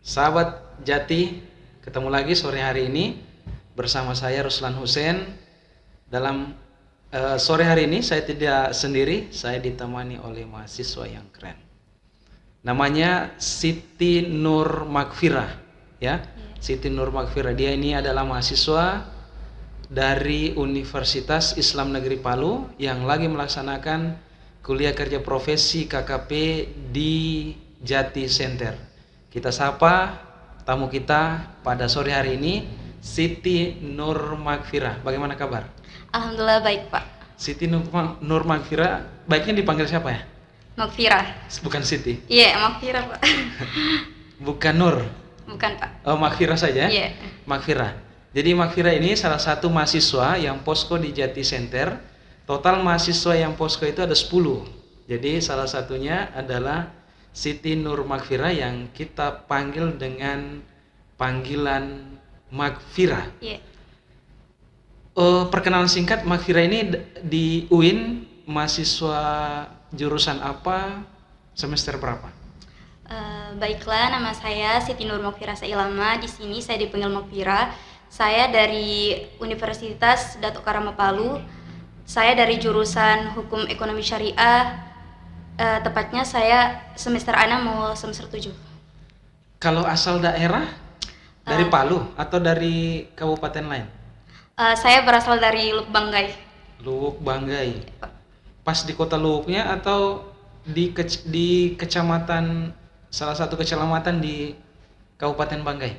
Sahabat Jati, ketemu lagi sore hari ini bersama saya Ruslan Hussein. Dalam sore hari ini saya tidak sendiri, saya ditemani oleh mahasiswa yang keren. Namanya Siti Nur Magfirah, ya. Siti Nur Magfirah. Dia ini adalah mahasiswa dari Universitas Islam Negeri Palu yang lagi melaksanakan kuliah kerja profesi KKP di Jati Center. Kita sapa tamu kita pada sore hari ini, Siti Nur Magfirah. Bagaimana kabar? Alhamdulillah baik, Pak. Siti Nur Magfirah, baiknya dipanggil siapa ya? Magfirah. Bukan Siti? Iya, Magfirah, Pak. Bukan Nur? Bukan, Pak. Oh, Magfirah saja? Iya. Magfirah. Jadi Magfirah ini salah satu mahasiswa yang posko di Jati Center. Total mahasiswa yang posko itu ada 10. Jadi salah satunya adalah Siti Nur Magfirah yang kita panggil dengan panggilan Magfirah. Iya. Perkenalan singkat, Magfirah ini di UIN mahasiswa jurusan apa, semester berapa? Baiklah, nama saya Siti Nur Magfirah Sailama. Di sini saya dipanggil Magfirah. Saya dari Universitas Datuk Karama Palu. Saya dari jurusan Hukum Ekonomi Syariah. Tepatnya saya semester 6 mau semester 7. Kalau asal daerah dari Palu atau dari kabupaten lain? Saya berasal dari Lubuk Banggai. Luwuk Banggai. Pas di kota Luwuknya atau di kecamatan, salah satu kecamatan di Kabupaten Banggai?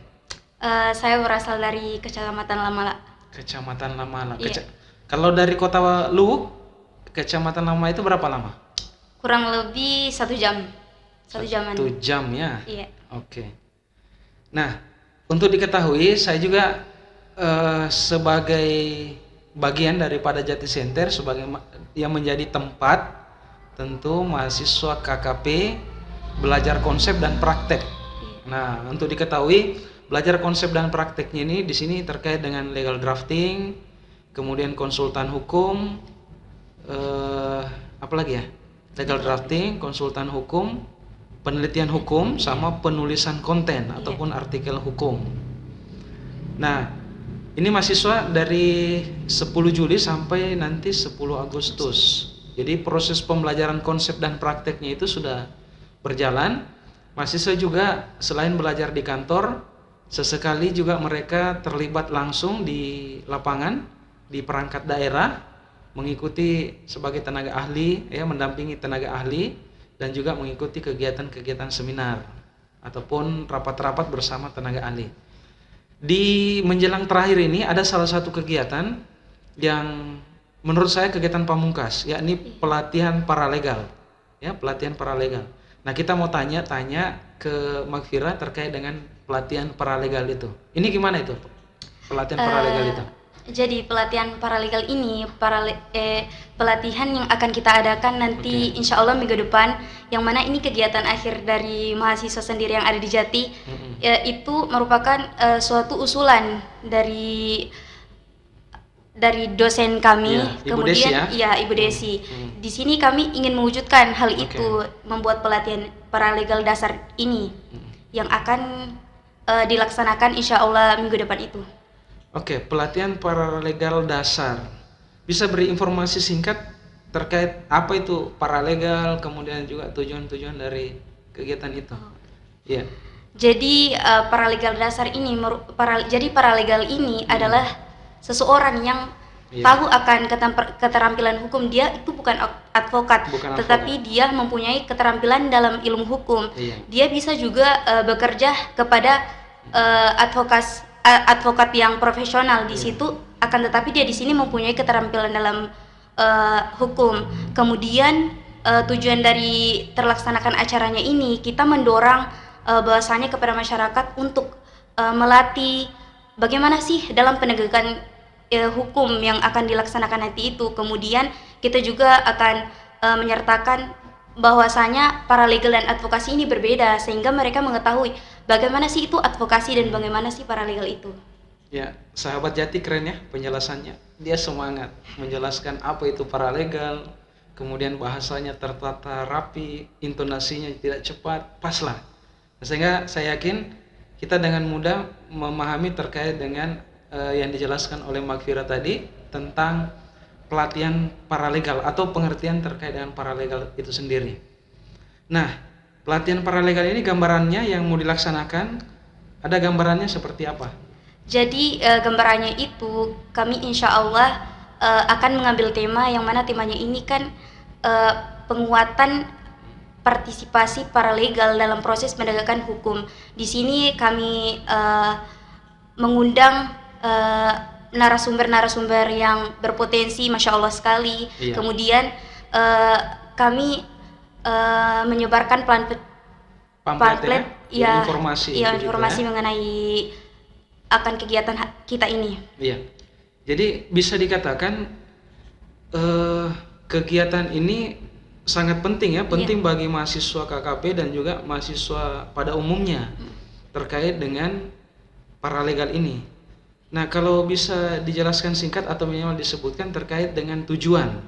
Saya berasal dari Kecamatan Lamala. Kecamatan Lamala. Iya. Kalau dari kota Luwuk, Kecamatan Lamala itu berapa lama? Kurang lebih 1 jam. 1 jaman. 1 jam ya? Iya. Oke. Nah, untuk diketahui, saya juga sebagai bagian daripada Jati Center, sebagai yang menjadi tempat tentu mahasiswa KKP belajar konsep dan praktek. Nah, untuk diketahui, belajar konsep dan prakteknya ini di sini terkait dengan legal drafting, kemudian konsultan hukum, apa lagi ya? Legal drafting, konsultan hukum, penelitian hukum, sama penulisan konten ataupun artikel hukum. Nah, ini mahasiswa dari 10 Juli sampai nanti 10 Agustus. Jadi proses pembelajaran konsep dan prakteknya itu sudah berjalan. Mahasiswa juga selain belajar di kantor, sesekali juga mereka terlibat langsung di lapangan, di perangkat daerah, mengikuti sebagai tenaga ahli, ya, mendampingi tenaga ahli, dan juga mengikuti kegiatan-kegiatan seminar ataupun rapat-rapat bersama tenaga ahli. Di menjelang terakhir ini ada salah satu kegiatan yang menurut saya kegiatan pamungkas, yakni pelatihan paralegal, ya, pelatihan paralegal. Nah, kita mau tanya ke Magfirah terkait dengan pelatihan paralegal itu. Ini gimana itu, pelatihan paralegal itu? Jadi pelatihan paralegal ini pelatihan yang akan kita adakan nanti insya Allah minggu depan, yang mana ini kegiatan akhir dari mahasiswa sendiri yang ada di Jati. Itu merupakan suatu usulan dari dosen kami, Ibu Desi, kemudian Ibu Desi. Di sini kami ingin mewujudkan hal itu, membuat pelatihan paralegal dasar ini yang akan dilaksanakan insya Allah minggu depan itu. Oke, pelatihan paralegal dasar. Bisa beri informasi singkat terkait apa itu paralegal, kemudian juga tujuan-tujuan dari kegiatan itu. Iya. Jadi paralegal dasar ini, paralegal ini adalah seseorang yang tahu akan keterampilan hukum. Dia itu bukan advokat, tetapi dia mempunyai keterampilan dalam ilmu hukum. Dia bisa juga bekerja kepada advokat yang profesional di situ, akan tetapi dia di sini mempunyai keterampilan dalam hukum. Kemudian tujuan dari terlaksanakan acaranya ini, kita mendorong bahwasanya kepada masyarakat untuk melatih bagaimana sih dalam penegakan hukum yang akan dilaksanakan nanti itu. Kemudian kita juga akan menyertakan bahwasanya paralegal dan advokasi ini berbeda, sehingga mereka mengetahui bagaimana sih itu advokasi dan bagaimana sih paralegal itu. Ya, sahabat Jati keren ya penjelasannya. Dia semangat menjelaskan apa itu paralegal, kemudian bahasanya tertata rapi, intonasinya tidak cepat, pas lah. Sehingga saya yakin kita dengan mudah memahami terkait dengan yang dijelaskan oleh Makfira tadi tentang pelatihan paralegal atau pengertian terkait dengan paralegal itu sendiri. Nah, pelatihan paralegal ini gambarannya yang mau dilaksanakan, ada gambarannya seperti apa? Jadi gambarannya itu kami insya Allah akan mengambil tema yang mana temanya ini kan penguatan partisipasi paralegal dalam proses penegakan hukum. Di sini kami mengundang narasumber-narasumber yang berpotensi, masya Allah sekali. Iya. Kemudian kami menyebarkan pamflet, ya, informasi, informasi mengenai akan kegiatan kita ini. Iya. Jadi bisa dikatakan kegiatan ini sangat penting ya, penting bagi mahasiswa KKP dan juga mahasiswa pada umumnya terkait dengan paralegal ini. Nah, kalau bisa dijelaskan singkat atau minimal disebutkan terkait dengan tujuan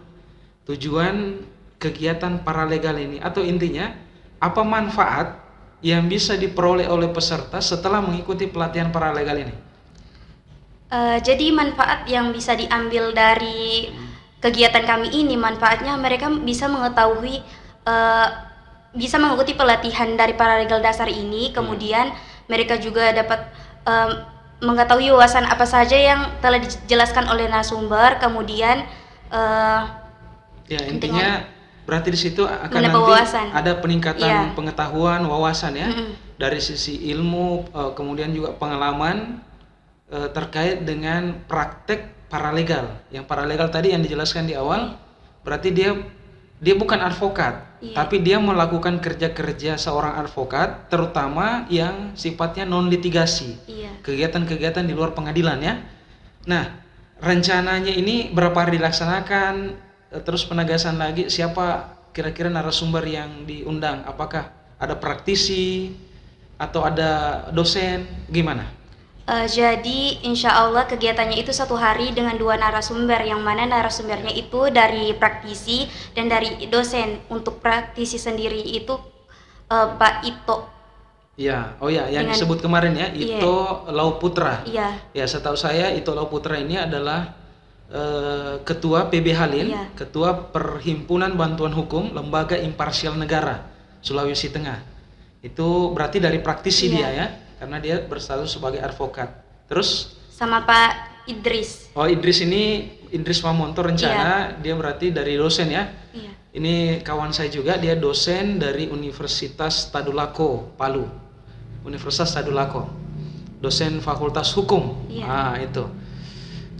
kegiatan paralegal ini, atau intinya apa manfaat yang bisa diperoleh oleh peserta setelah mengikuti pelatihan paralegal ini? Jadi manfaat yang bisa diambil dari kegiatan kami ini, manfaatnya mereka bisa mengetahui, bisa mengikuti pelatihan dari paralegal dasar ini, kemudian mereka juga dapat mengetahui wawasan apa saja yang telah dijelaskan oleh narasumber, kemudian ya intinya berarti di situ akan nanti wawasan. Ada peningkatan pengetahuan, wawasan ya, dari sisi ilmu, kemudian juga pengalaman terkait dengan praktek paralegal. Yang paralegal tadi yang dijelaskan di awal, berarti dia bukan advokat, tapi dia melakukan kerja-kerja seorang advokat, terutama yang sifatnya non litigasi, kegiatan-kegiatan di luar pengadilan ya. Nah, rencananya ini berapa hari dilaksanakan, terus penegasan lagi siapa kira-kira narasumber yang diundang, apakah ada praktisi atau ada dosen, gimana? Jadi insya Allah kegiatannya itu 1 hari dengan 2 narasumber, yang mana narasumbernya itu dari praktisi dan dari dosen. Untuk praktisi sendiri itu Pak Ito. Ya, oh ya, yang disebut kemarin ya, Ito Lauputra. Iya. Ya, setahu saya Ito Lauputra ini adalah Ketua PB Halil, Ketua Perhimpunan Bantuan Hukum Lembaga Imparsial Negara Sulawesi Tengah. Itu berarti dari praktisi dia ya, karena dia berstatus sebagai advokat. Terus sama Pak Idris. Oh, Idris ini Idris Mamonto rencana, dia berarti dari dosen ya. Iya. Ini kawan saya juga, dia dosen dari Universitas Tadulako Palu. Universitas Tadulako. Dosen Fakultas Hukum. Ah, itu.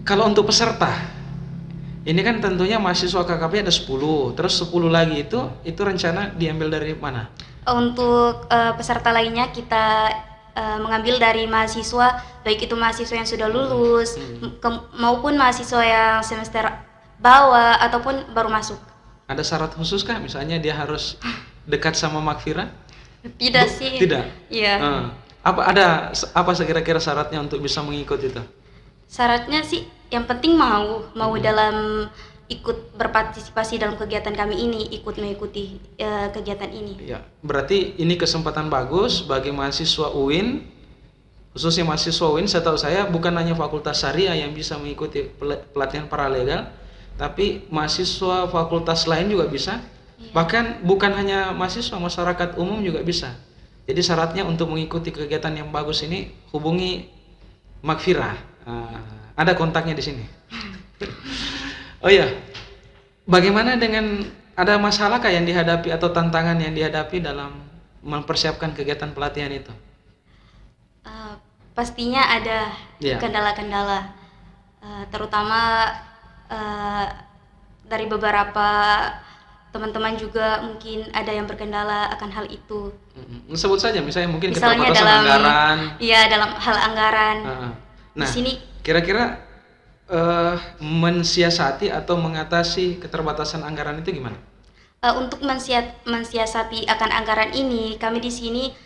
Kalau untuk peserta, ini kan tentunya mahasiswa KKP ada 10, terus 10 lagi itu rencana diambil dari mana? Untuk peserta lainnya kita mengambil dari mahasiswa, baik itu mahasiswa yang sudah lulus maupun mahasiswa yang semester bawah ataupun baru masuk. Ada syarat khusus kah? Misalnya dia harus dekat sama Makfira? Tidak sih. Tidak? Iya. Apa kira-kira syaratnya untuk bisa mengikuti itu? Syaratnya sih yang penting mau dalam ikut berpartisipasi dalam kegiatan kami ini, ikut mengikuti kegiatan ini. Ya, berarti ini kesempatan bagus bagi mahasiswa UIN, khususnya mahasiswa UIN. Setahu saya bukan hanya Fakultas Syariah yang bisa mengikuti pelatihan paralegal, tapi mahasiswa fakultas lain juga bisa. Bahkan bukan hanya mahasiswa, masyarakat umum juga bisa. Jadi syaratnya untuk mengikuti kegiatan yang bagus ini hubungi Makfira. Ada kontaknya di sini. Oh iya, bagaimana dengan ada masalahkah yang dihadapi atau tantangan yang dihadapi dalam mempersiapkan kegiatan pelatihan itu? Pastinya ada kendala-kendala, terutama dari beberapa teman-teman juga mungkin ada yang berkendala akan hal itu. Sebut saja, misalnya mungkin misalnya keterbatasan anggaran. Iya, dalam hal anggaran. Nah, di sini kira-kira mensiasati atau mengatasi keterbatasan anggaran itu gimana? Untuk mensiasati akan anggaran ini, kami di sini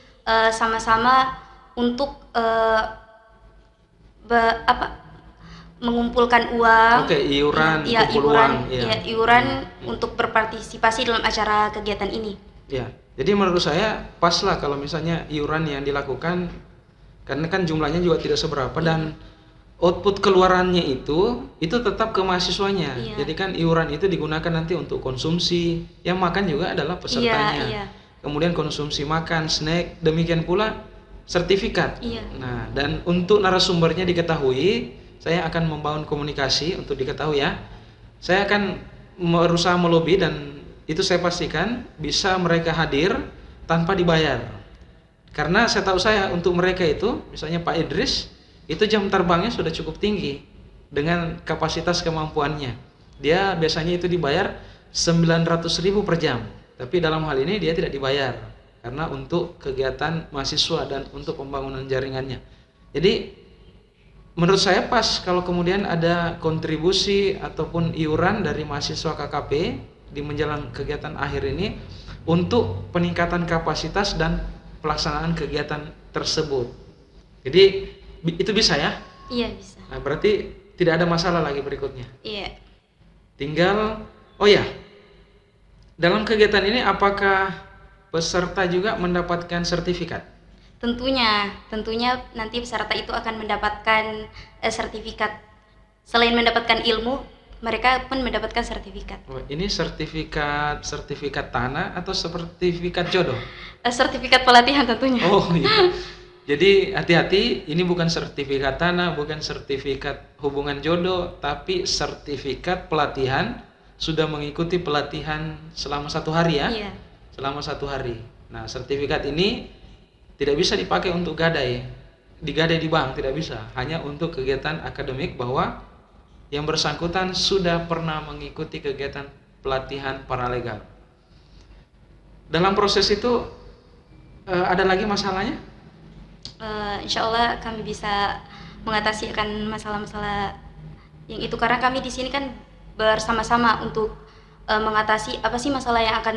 sama-sama untuk mengumpulkan uang. Iuran, iuran untuk berpartisipasi dalam acara kegiatan ini. Ya, jadi menurut saya pas lah kalau misalnya iuran yang dilakukan karena kan jumlahnya juga tidak seberapa dan output keluarannya itu tetap ke mahasiswanya. Iya. Jadi kan iuran itu digunakan nanti untuk konsumsi, yang makan juga adalah pesertanya. Iya. Kemudian konsumsi makan, snack, demikian pula sertifikat. Iya. Nah, dan untuk narasumbernya diketahui, saya akan membangun komunikasi untuk diketahui ya. Saya akan berusaha melobi dan itu saya pastikan bisa mereka hadir tanpa dibayar. Karena saya tahu untuk mereka itu, misalnya Pak Idris, itu jam terbangnya sudah cukup tinggi dengan kapasitas kemampuannya. Dia biasanya itu dibayar 900.000 per jam. Tapi dalam hal ini dia tidak dibayar karena untuk kegiatan mahasiswa dan untuk pembangunan jaringannya. Jadi menurut saya pas kalau kemudian ada kontribusi ataupun iuran dari mahasiswa KKP di menjelang kegiatan akhir ini untuk peningkatan kapasitas dan pelaksanaan kegiatan tersebut. Jadi itu bisa ya? Iya, bisa. Nah, berarti tidak ada masalah lagi berikutnya. Iya. Tinggal, dalam kegiatan ini apakah peserta juga mendapatkan sertifikat? Tentunya nanti peserta itu akan mendapatkan sertifikat. Selain mendapatkan ilmu, mereka pun mendapatkan sertifikat. Ini sertifikat tanah atau sertifikat jodoh? Sertifikat pelatihan tentunya. Oh iya. Jadi hati-hati, ini bukan sertifikat tanah, bukan sertifikat hubungan jodoh, tapi sertifikat pelatihan, sudah mengikuti pelatihan selama 1 hari ya? Iya. Selama 1 hari. Nah, sertifikat ini tidak bisa dipakai untuk digadai di bank, tidak bisa. Hanya untuk kegiatan akademik bahwa yang bersangkutan sudah pernah mengikuti kegiatan pelatihan paralegal. Dalam proses itu ada lagi masalahnya? Insya Allah kami bisa mengatasi akan masalah-masalah yang itu, karena kami di sini kan bersama-sama untuk mengatasi apa sih masalah yang akan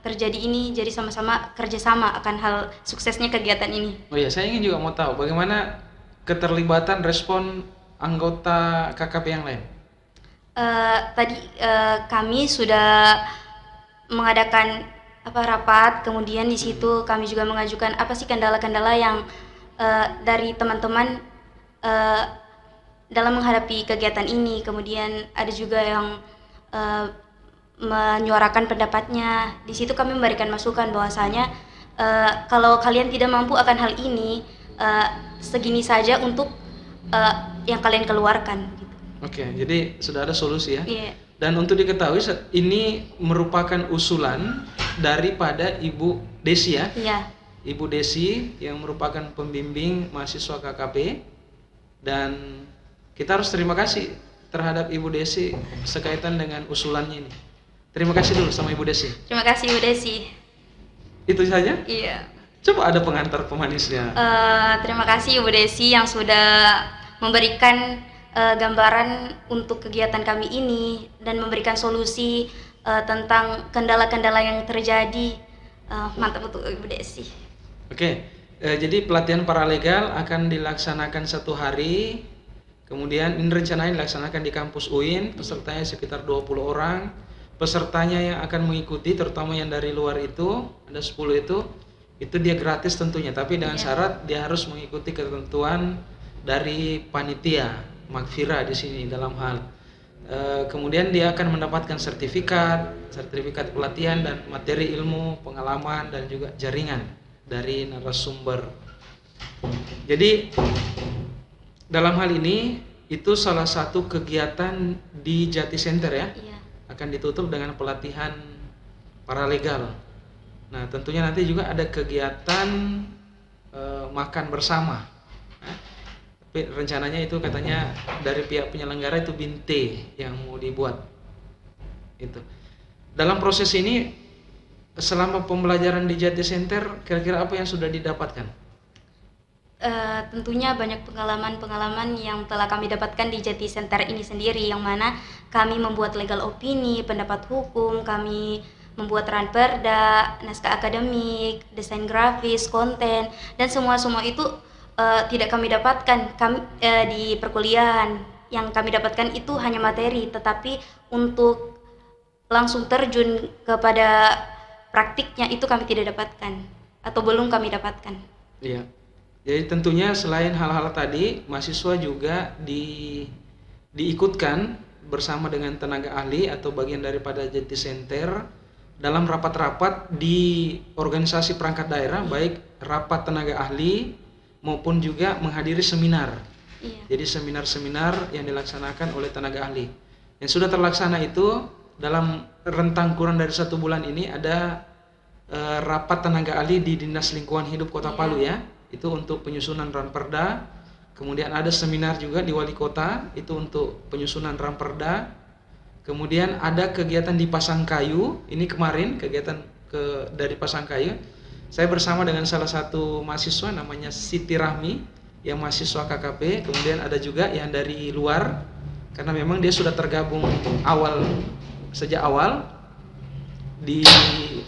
terjadi ini, jadi sama-sama kerjasama akan hal suksesnya kegiatan ini. Oh iya, saya ingin juga mau tahu bagaimana keterlibatan respon anggota KKP yang lain. Tadi kami sudah mengadakan rapat, kemudian di situ kami juga mengajukan apa sih kendala-kendala yang dari teman-teman dalam menghadapi kegiatan ini. Kemudian ada juga yang menyuarakan pendapatnya. Di situ kami memberikan masukan bahwasanya kalau kalian tidak mampu akan hal ini, segini saja untuk yang kalian keluarkan. Gitu. Oke, jadi sudah ada solusi ya. Yeah. Dan untuk diketahui ini merupakan usulan daripada Ibu Desi ya. Yeah. Ibu Desi yang merupakan pembimbing mahasiswa KKP, dan kita harus terima kasih terhadap Ibu Desi sekaitan dengan usulannya ini. Terima kasih dulu sama Ibu Desi. Terima kasih Ibu Desi. Itu saja? Iya. Coba ada pengantar pemanisnya. Terima kasih Ibu Desi yang sudah memberikan gambaran untuk kegiatan kami ini dan memberikan solusi tentang kendala-kendala yang terjadi. Mantap untuk Ibu Desi. Oke, jadi pelatihan paralegal akan dilaksanakan 1 hari. Kemudian ini rencananya dilaksanakan di kampus UIN, pesertanya sekitar 20 orang. Pesertanya yang akan mengikuti, terutama yang dari luar itu, ada 10 itu dia gratis tentunya, tapi dengan syarat dia harus mengikuti ketentuan dari panitia Makfira di sini dalam hal. Kemudian dia akan mendapatkan sertifikat pelatihan dan materi ilmu, pengalaman dan juga jaringan dari narasumber. Jadi dalam hal ini itu salah satu kegiatan di Jati Center ya. Iya. Akan ditutup dengan pelatihan paralegal. Nah, tentunya nanti juga ada kegiatan makan bersama. Tapi rencananya itu katanya dari pihak penyelenggara itu binte yang mau dibuat. Itu. Dalam proses ini selama pembelajaran di Jati Center kira-kira apa yang sudah didapatkan? Tentunya banyak pengalaman-pengalaman yang telah kami dapatkan di Jati Center ini sendiri, yang mana kami membuat legal opini, pendapat hukum, kami membuat ranperda, naskah akademik, desain grafis, konten, dan semua itu tidak kami dapatkan di perkuliahan. Yang kami dapatkan itu hanya materi, tetapi untuk langsung terjun kepada praktiknya itu kami tidak dapatkan atau belum kami dapatkan. Iya. Jadi tentunya selain hal-hal tadi, mahasiswa juga diikutkan bersama dengan tenaga ahli atau bagian daripada Jati Center dalam rapat-rapat di organisasi perangkat daerah, baik rapat tenaga ahli maupun juga menghadiri seminar. Iya. Jadi seminar-seminar yang dilaksanakan oleh tenaga ahli. Yang sudah terlaksana itu dalam rentang kurang dari 1 bulan ini ada rapat tenaga ahli di Dinas Lingkungan Hidup Kota Palu ya. Itu untuk penyusunan Ranperda. Kemudian ada seminar juga di Wali Kota, itu untuk penyusunan Ranperda. Kemudian ada kegiatan di Pasangkayu, ini kemarin kegiatan dari Pasangkayu. Saya bersama dengan salah satu mahasiswa namanya Siti Rahmi, yang mahasiswa KKP. Kemudian ada juga yang dari luar, karena memang dia sudah tergabung sejak awal di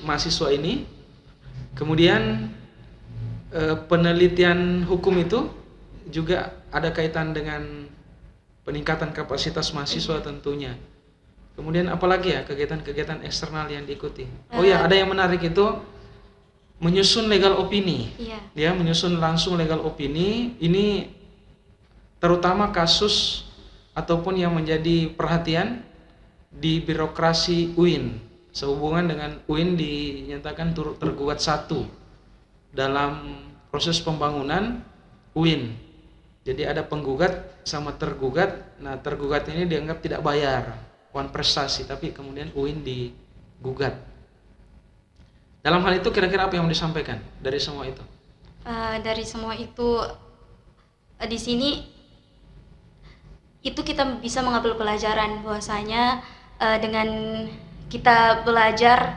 mahasiswa ini. Kemudian penelitian hukum itu juga ada kaitan dengan peningkatan kapasitas mahasiswa tentunya. Kemudian apalagi ya kegiatan-kegiatan eksternal yang diikuti. Oh ya, ada yang menarik itu menyusun legal opini. Iya. Ya, menyusun langsung legal opini. Ini terutama kasus ataupun yang menjadi perhatian di birokrasi UIN. Sehubungan dengan UIN dinyatakan turut tergugat 1 dalam proses pembangunan UIN. Jadi ada penggugat sama tergugat. Nah, tergugat ini dianggap tidak bayar uang prestasi, tapi kemudian UIN digugat. Dalam hal itu kira-kira apa yang mau disampaikan dari semua itu? Dari semua itu di sini itu kita bisa mengambil pelajaran bahwasanya dengan kita belajar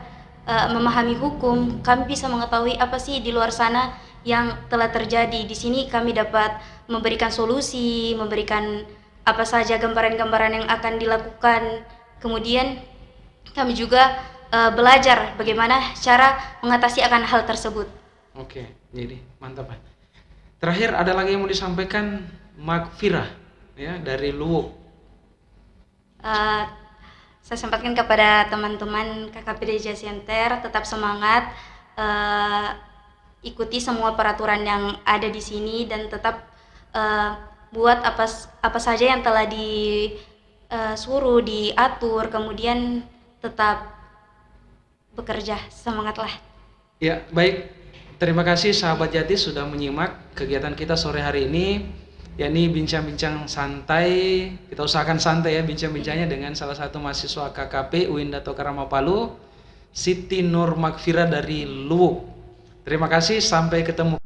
memahami hukum, kami bisa mengetahui apa sih di luar sana yang telah terjadi. Di sini kami dapat memberikan solusi, memberikan apa saja gambaran-gambaran yang akan dilakukan. Kemudian kami juga belajar bagaimana cara mengatasi akan hal tersebut. Oke, jadi mantap Pak. Terakhir ada lagi yang mau disampaikan Magfirah ya dari Luwuk. Saya sampaikan kepada teman-teman KKP Jati Center, tetap semangat, ikuti semua peraturan yang ada di sini dan tetap buat apa saja yang telah disuruh, diatur, kemudian tetap bekerja, semangatlah. Ya, baik. Terima kasih sahabat Jati sudah menyimak kegiatan kita sore hari ini, yakni bincang-bincang santai. Kita usahakan santai ya bincang-bincangnya dengan salah satu mahasiswa KKP UIN Dato Karama Palu, Siti Nur Magfirah dari Luwuk. Terima kasih, sampai ketemu.